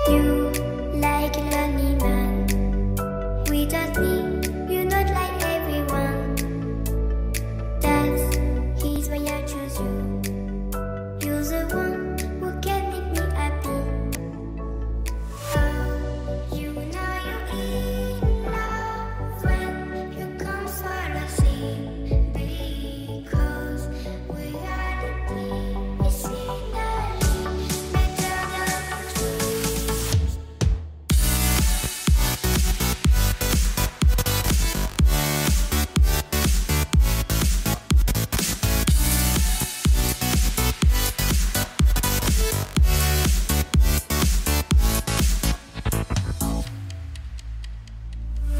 You like a lonely man. Without me, you're not like everyone. That's he's why I choose you. You're the one who can make me happy. Oh, you know you're in love when you come for the sea. Because reality is finally better than dreams.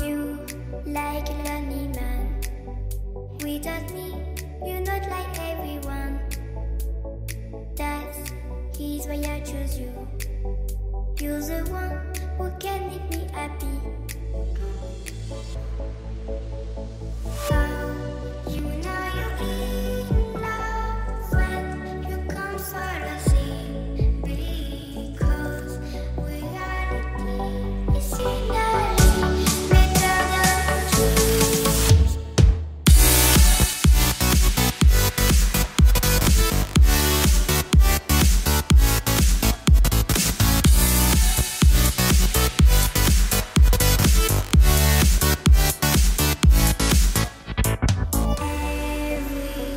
You like a lonely man. Without me, you're not like everyone. That's he's why I choose you. You're the one who can make me happy. Oh, you know you're in love when you come for the sea. Because reality is finally better than dreams.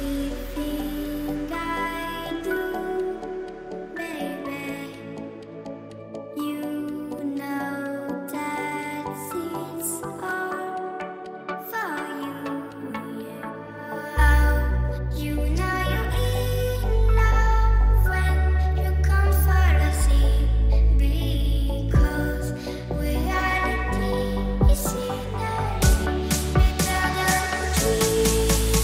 Everything I do, baby, you know that it's all for you. Yeah. Oh, you know you're in love when you come for the sea. Because reality is finally better than dreams.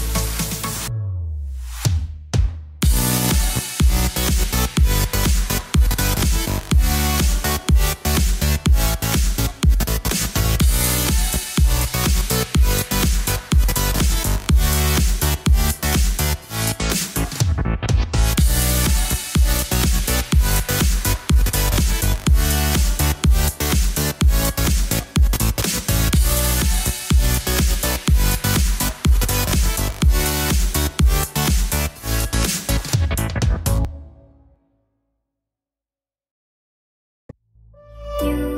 You